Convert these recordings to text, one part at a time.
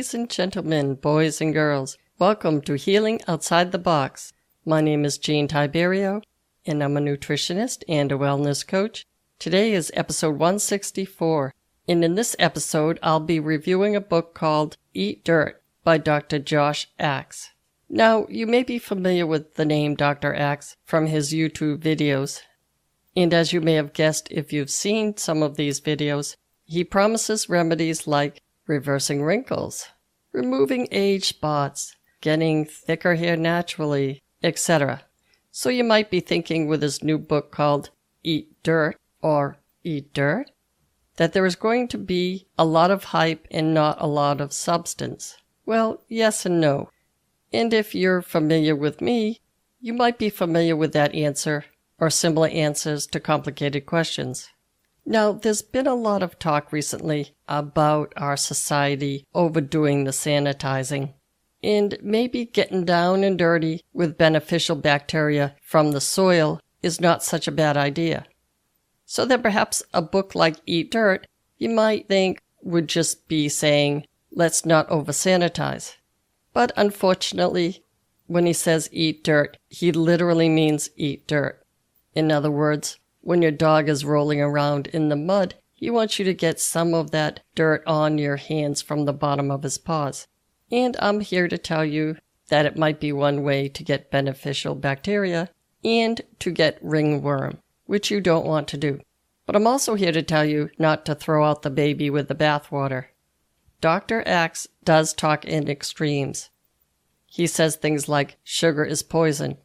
Ladies and gentlemen, boys and girls, welcome to Healing Outside the Box. My name is Jean Tiberio, and I'm a nutritionist and a wellness coach. Today is episode 164, and in this episode I'll be reviewing a book called Eat Dirt by Dr. Josh Axe. Now, you may be familiar with the name Dr. Axe from his YouTube videos, and as you may have guessed if you've seen some of these videos, he promises remedies like reversing wrinkles, removing age spots, getting thicker hair naturally, etc. So you might be thinking with his new book called Eat Dirt or Eat Dirt that there is going to be a lot of hype and not a lot of substance. Well, yes and no. And if you're familiar with me, you might be familiar with that answer or similar answers to complicated questions. Now, there's been a lot of talk recently about our society overdoing the sanitizing and maybe getting down and dirty with beneficial bacteria from the soil is not such a bad idea. So that perhaps a book like Eat Dirt, you might think would just be saying, let's not over-sanitize. But unfortunately, when he says eat dirt, he literally means eat dirt. In other words, when your dog is rolling around in the mud, he wants you to get some of that dirt on your hands from the bottom of his paws. And I'm here to tell you that it might be one way to get beneficial bacteria and to get ringworm, which you don't want to do. But I'm also here to tell you not to throw out the baby with the bathwater. Dr. Axe does talk in extremes. He says things like sugar is poison.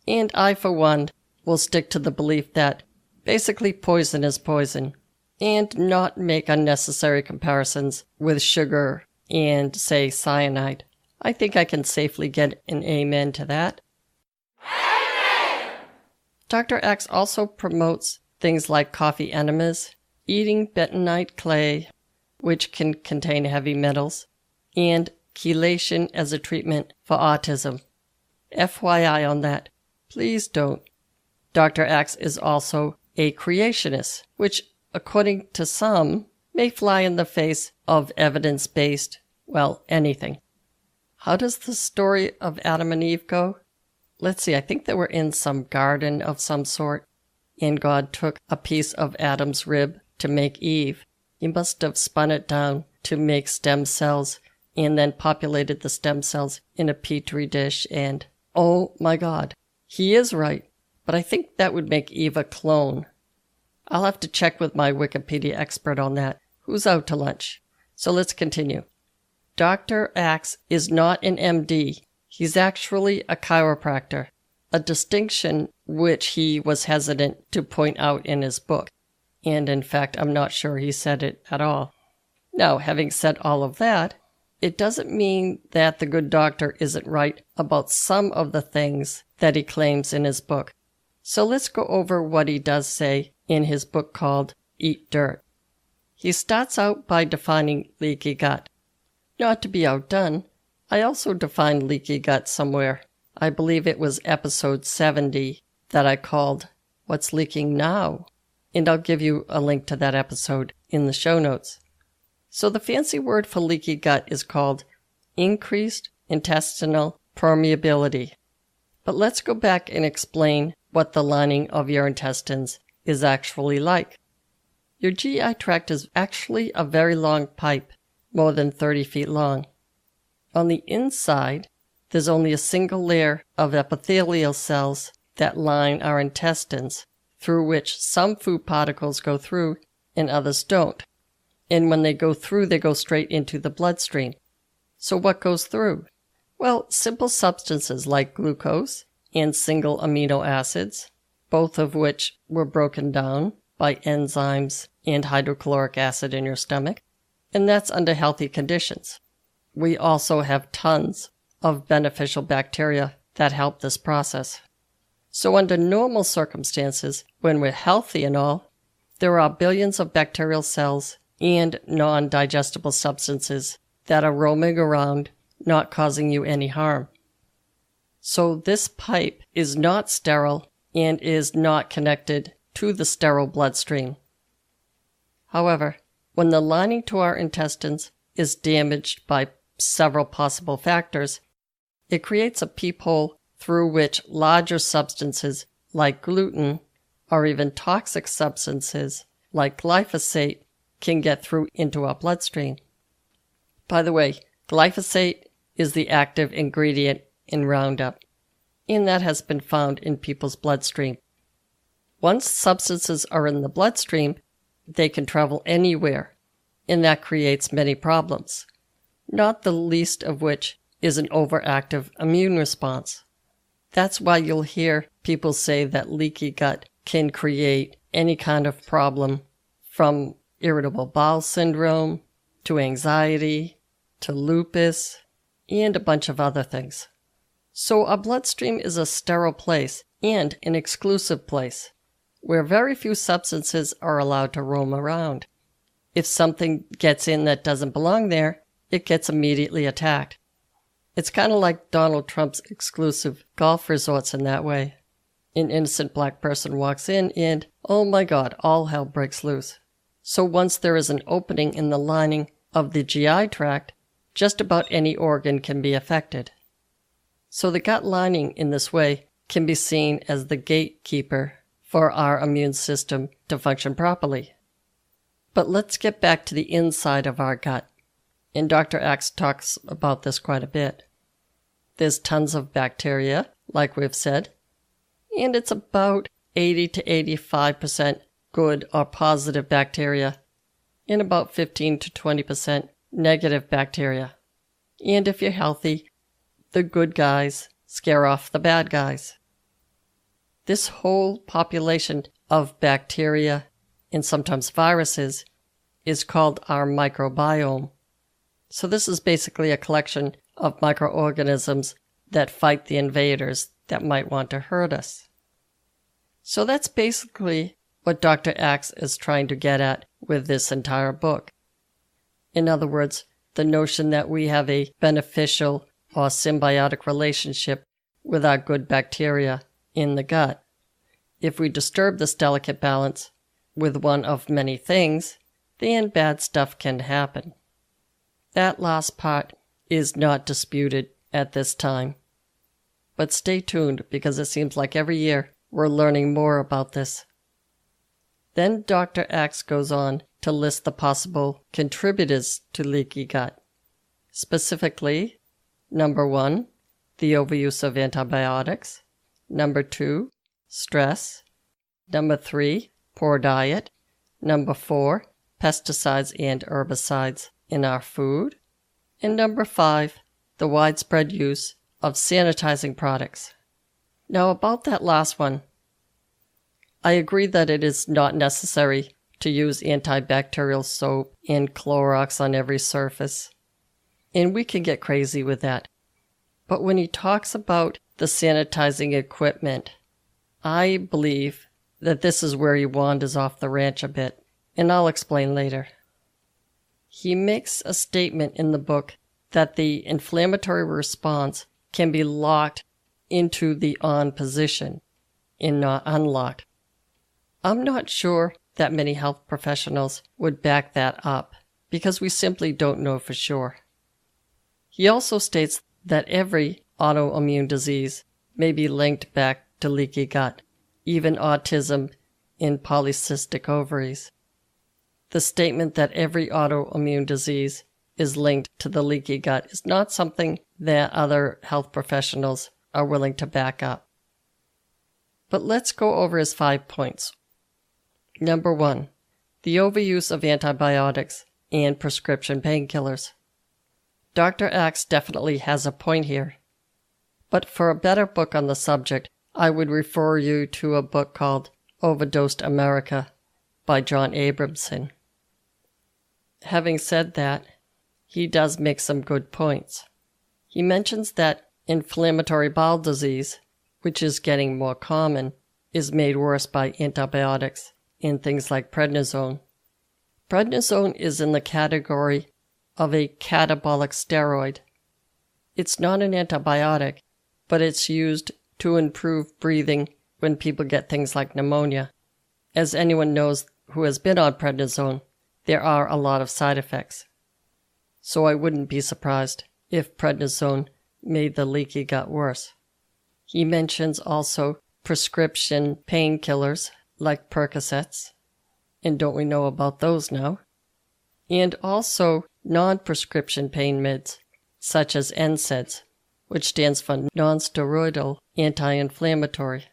And I, for one, will stick to the belief that basically poison is poison, and not make unnecessary comparisons with sugar and, say, cyanide. I think I can safely get an amen to that. Amen! Dr. Axe also promotes things like coffee enemas, eating bentonite clay, which can contain heavy metals, and chelation as a treatment for autism. FYI on that, please don't. Dr. Axe is also a creationist, which, according to some, may fly in the face of evidence-based, well, anything. How does the story of Adam and Eve go? Let's see, I think they were in some garden of some sort, and God took a piece of Adam's rib to make Eve. He must have spun it down to make stem cells, and then populated the stem cells in a petri dish, and, oh my God, he is right. But I think that would make Eve a clone. I'll have to check with my Wikipedia expert on that. Who's out to lunch? So let's continue. Dr. Axe is not an MD. He's actually a chiropractor, a distinction which he was hesitant to point out in his book. And in fact, I'm not sure he said it at all. Now, having said all of that, it doesn't mean that the good doctor isn't right about some of the things that he claims in his book. So let's go over what he does say in his book called Eat Dirt. He starts out by defining leaky gut. Not to be outdone, I also defined leaky gut somewhere. I believe it was episode 70 that I called What's Leaking Now? And I'll give you a link to that episode in the show notes. So the fancy word for leaky gut is called increased intestinal permeability. But let's go back and explain what the lining of your intestines is actually like. Your GI tract is actually a very long pipe, more than 30 feet long. On the inside, there's only a single layer of epithelial cells that line our intestines, through which some food particles go through and others don't. And when they go through, they go straight into the bloodstream. So what goes through? Well, simple substances like glucose and single amino acids, both of which were broken down by enzymes and hydrochloric acid in your stomach, and that's under healthy conditions. We also have tons of beneficial bacteria that help this process. So under normal circumstances, when we're healthy and all, there are billions of bacterial cells and non-digestible substances that are roaming around, not causing you any harm. So this pipe is not sterile and is not connected to the sterile bloodstream. However, when the lining to our intestines is damaged by several possible factors, it creates a peephole through which larger substances like gluten or even toxic substances like glyphosate can get through into our bloodstream. By the way, glyphosate is the active ingredient in Roundup, and that has been found in people's bloodstream. Once substances are in the bloodstream, they can travel anywhere, and that creates many problems, not the least of which is an overactive immune response. That's why you'll hear people say that leaky gut can create any kind of problem, from irritable bowel syndrome to anxiety to lupus and a bunch of other things. So our bloodstream is a sterile place and an exclusive place where very few substances are allowed to roam around. If something gets in that doesn't belong there, it gets immediately attacked. It's kind of like Donald Trump's exclusive golf resorts in that way. An innocent black person walks in and, oh my God, all hell breaks loose. So once there is an opening in the lining of the GI tract, just about any organ can be affected. So the gut lining in this way can be seen as the gatekeeper for our immune system to function properly. But let's get back to the inside of our gut. And Dr. Axe talks about this quite a bit. There's tons of bacteria, like we've said, and it's about 80 to 85% good or positive bacteria, and about 15 to 20% negative bacteria. And if you're healthy, the good guys scare off the bad guys. This whole population of bacteria and sometimes viruses is called our microbiome. So this is basically a collection of microorganisms that fight the invaders that might want to hurt us. So that's basically what Dr. Axe is trying to get at with this entire book. In other words, the notion that we have a beneficial or symbiotic relationship with our good bacteria in the gut. If we disturb this delicate balance with one of many things, then bad stuff can happen. That last part is not disputed at this time. But stay tuned, because it seems like every year we're learning more about this. Then Dr. Axe goes on to list the possible contributors to leaky gut. Specifically, number 1, the overuse of antibiotics. Number 2, stress. Number 3, poor diet. Number 4, pesticides and herbicides in our food. And number 5, the widespread use of sanitizing products. Now about that last one, I agree that it is not necessary to use antibacterial soap and Clorox on every surface, and we can get crazy with that. But when he talks about the sanitizing equipment, I believe that this is where he wanders off the ranch a bit, and I'll explain later. He makes a statement in the book that the inflammatory response can be locked into the on position and not unlocked. I'm not sure that many health professionals would back that up, because we simply don't know for sure. He also states that every autoimmune disease may be linked back to leaky gut, even autism and polycystic ovaries. The statement that every autoimmune disease is linked to the leaky gut is not something that other health professionals are willing to back up. But let's go over his 5 points. Number 1, the overuse of antibiotics and prescription painkillers. Dr. Axe definitely has a point here. But for a better book on the subject, I would refer you to a book called Overdosed America by John Abramson. Having said that, he does make some good points. He mentions that inflammatory bowel disease, which is getting more common, is made worse by antibiotics and things like prednisone. Prednisone is in the category of a catabolic steroid. It's not an antibiotic, but it's used to improve breathing when people get things like pneumonia. As anyone knows who has been on prednisone, there are a lot of side effects. So I wouldn't be surprised if prednisone made the leaky gut worse. He mentions also prescription painkillers like Percocets, and don't we know about those now? And also non-prescription pain meds, such as NSAIDs, which stands for non-steroidal anti-inflammatory.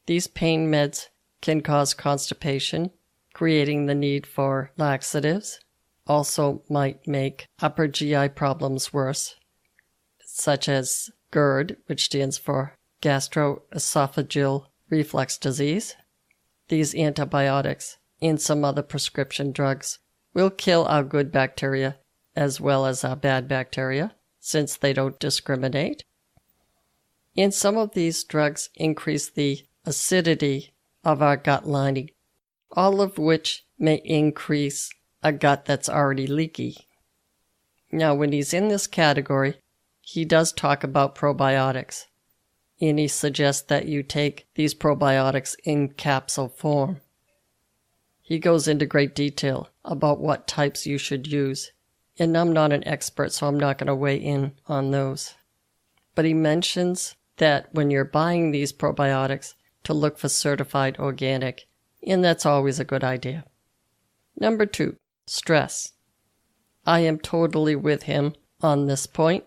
These pain meds can cause constipation, creating the need for laxatives, also might make upper GI problems worse, such as GERD, which stands for gastroesophageal reflux disease. These antibiotics and some other prescription drugs will kill our good bacteria as well as our bad bacteria, since they don't discriminate. And some of these drugs increase the acidity of our gut lining, all of which may increase a gut that's already leaky. Now, when he's in this category, he does talk about probiotics, and he suggests that you take these probiotics in capsule form. He goes into great detail about what types you should use, and I'm not an expert, so I'm not going to weigh in on those. But he mentions that when you're buying these probiotics, to look for certified organic, and that's always a good idea. Number 2, stress. I am totally with him on this point.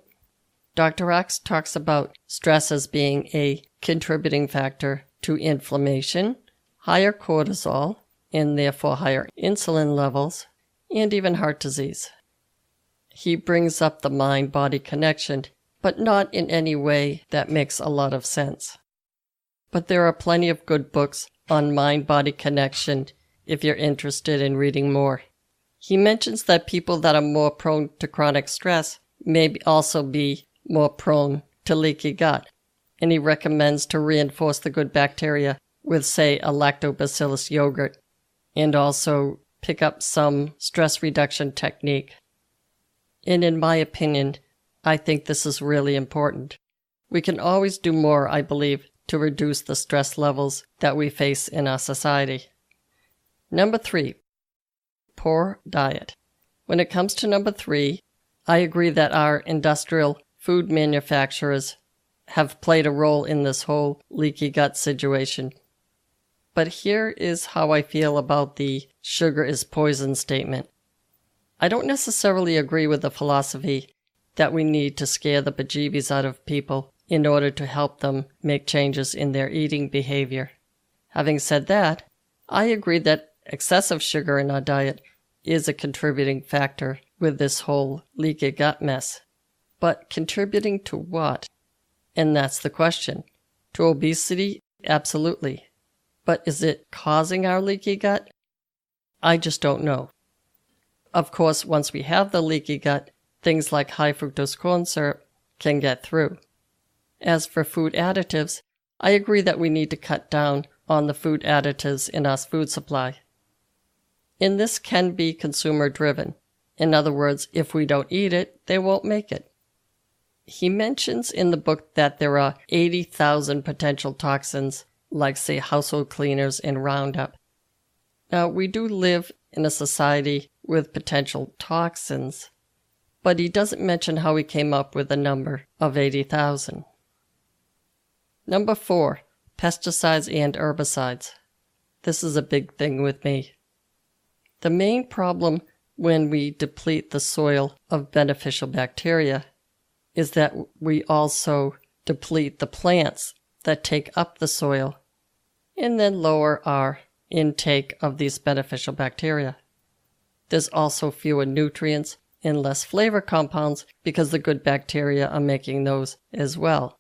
Dr. Ox talks about stress as being a contributing factor to inflammation, higher cortisol, and therefore higher insulin levels, and even heart disease. He brings up the mind-body connection, but not in any way that makes a lot of sense. But there are plenty of good books on mind-body connection if you're interested in reading more. He mentions that people that are more prone to chronic stress may also be more prone to leaky gut, and he recommends to reinforce the good bacteria with, say, a lactobacillus yogurt, and also pick up some stress reduction technique. And in my opinion, I think this is really important. We can always do more, I believe, to reduce the stress levels that we face in our society. Number 3, poor diet. When it comes to number 3, I agree that our industrial food manufacturers have played a role in this whole leaky gut situation. But here is how I feel about the sugar is poison statement. I don't necessarily agree with the philosophy that we need to scare the bejeebies out of people in order to help them make changes in their eating behavior. Having said that, I agree that excessive sugar in our diet is a contributing factor with this whole leaky gut mess. But contributing to what? And that's the question. To obesity? Absolutely. But is it causing our leaky gut? I just don't know. Of course, once we have the leaky gut, things like high fructose corn syrup can get through. As for food additives, I agree that we need to cut down on the food additives in our food supply. And this can be consumer driven. In other words, if we don't eat it, they won't make it. He mentions in the book that there are 80,000 potential toxins, like, say, household cleaners and Roundup. Now, we do live in a society with potential toxins, but he doesn't mention how he came up with the number of 80,000. Number 4, pesticides and herbicides. This is a big thing with me. The main problem when we deplete the soil of beneficial bacteria is that we also deplete the plants that take up the soil and then lower our intake of these beneficial bacteria. There's also fewer nutrients and less flavor compounds because the good bacteria are making those as well.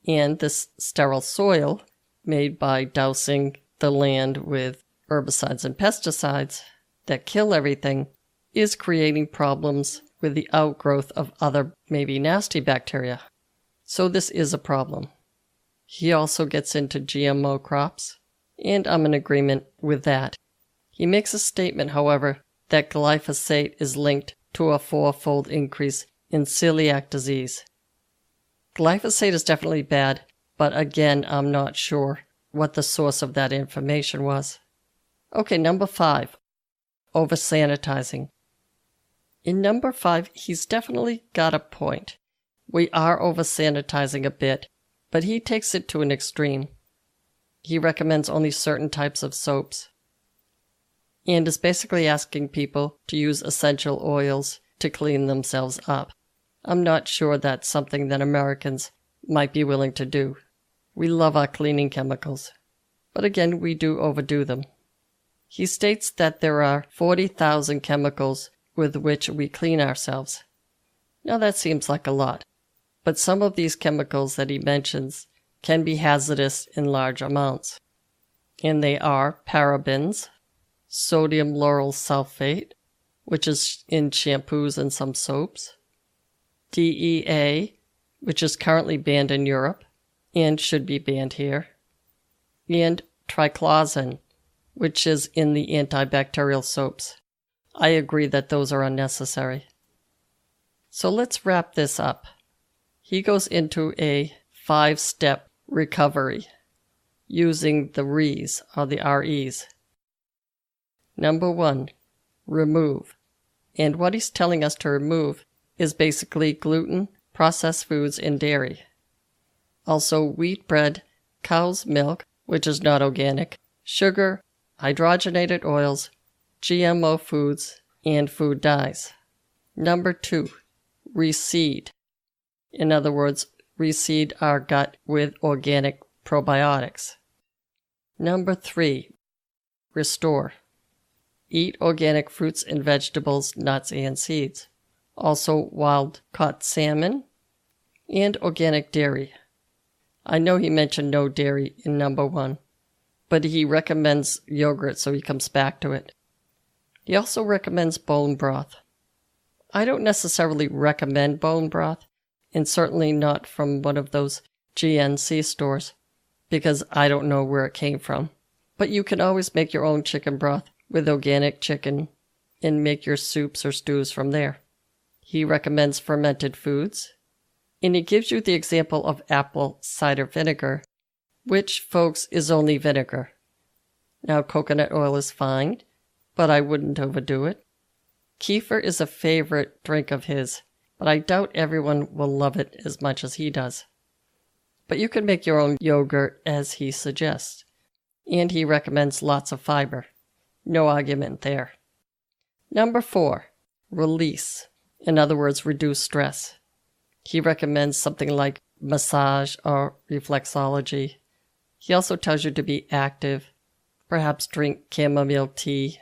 And this sterile soil, made by dousing the land with herbicides and pesticides that kill everything, is creating problems with the outgrowth of other maybe nasty bacteria. So this is a problem. He also gets into GMO crops, and I'm in agreement with that. He makes a statement, however, that glyphosate is linked to a 4-fold increase in celiac disease. Glyphosate is definitely bad, but again, I'm not sure what the source of that information was. Okay, number 5, over-sanitizing. In number 5, he's definitely got a point. We are over-sanitizing a bit, but he takes it to an extreme. He recommends only certain types of soaps, and is basically asking people to use essential oils to clean themselves up. I'm not sure that's something that Americans might be willing to do. We love our cleaning chemicals, but again, we do overdo them. He states that there are 40,000 chemicals with which we clean ourselves. Now that seems like a lot, but some of these chemicals that he mentions can be hazardous in large amounts. And they are parabens, sodium lauryl sulfate, which is in shampoos and some soaps, DEA, which is currently banned in Europe and should be banned here, and triclosan, which is in the antibacterial soaps. I agree that those are unnecessary. So let's wrap this up. He goes into a 5-step recovery using the REs, or the REs. Number 1, remove. And what he's telling us to remove is basically gluten, processed foods, and dairy. Also wheat bread, cow's milk, which is not organic, sugar, hydrogenated oils, GMO foods, and food dyes. Number 2, reseed. In other words, reseed our gut with organic probiotics. Number 3, restore. Eat organic fruits and vegetables, nuts, and seeds. Also wild-caught salmon and organic dairy. I know he mentioned no dairy in number 1, but he recommends yogurt, so he comes back to it. He also recommends bone broth. I don't necessarily recommend bone broth, and certainly not from one of those GNC stores, because I don't know where it came from. But you can always make your own chicken broth with organic chicken and make your soups or stews from there. He recommends fermented foods, and he gives you the example of apple cider vinegar, which, folks, is only vinegar. Now, coconut oil is fine, but I wouldn't overdo it. Kefir is a favorite drink of his, but I doubt everyone will love it as much as he does. But you can make your own yogurt as he suggests, and he recommends lots of fiber. No argument there. Number 4, release. In other words, reduce stress. He recommends something like massage or reflexology. He also tells you to be active, perhaps drink chamomile tea,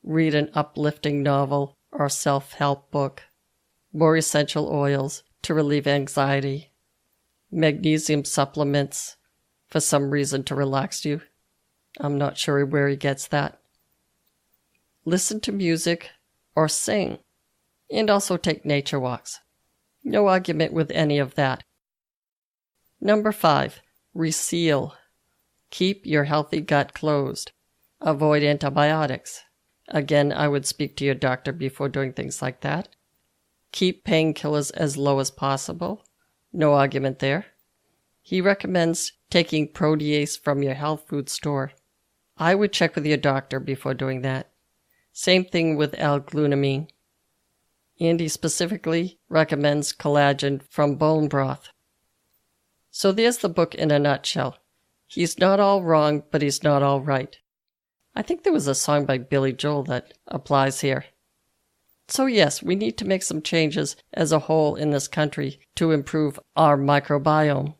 read an uplifting novel or self-help book, more essential oils to relieve anxiety, magnesium supplements for some reason to relax you. I'm not sure where he gets that. Listen to music or sing, and also take nature walks. No argument with any of that. Number 5, reseal. Keep your healthy gut closed. Avoid antibiotics. Again, I would speak to your doctor before doing things like that. Keep painkillers as low as possible. No argument there. He recommends taking protease from your health food store. I would check with your doctor before doing that. Same thing with L-glutamine. And he specifically recommends collagen from bone broth. So there's the book in a nutshell. He's not all wrong, but he's not all right. I think there was a song by Billy Joel that applies here. So yes, we need to make some changes as a whole in this country to improve our microbiome.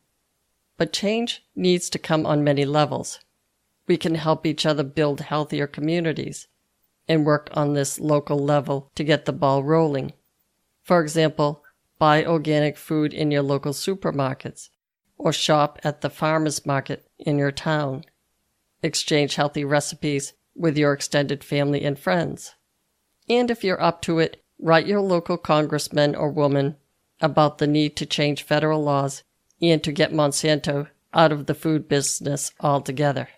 But change needs to come on many levels. We can help each other build healthier communities and work on this local level to get the ball rolling. For example, buy organic food in your local supermarkets or shop at the farmers market in your town. Exchange healthy recipes with your extended family and friends. And if you're up to it, write your local congressman or woman about the need to change federal laws and to get Monsanto out of the food business altogether.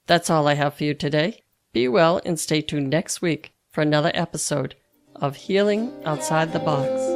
That's all I have for you today. Be well and stay tuned next week for another episode of Healing Outside the Box.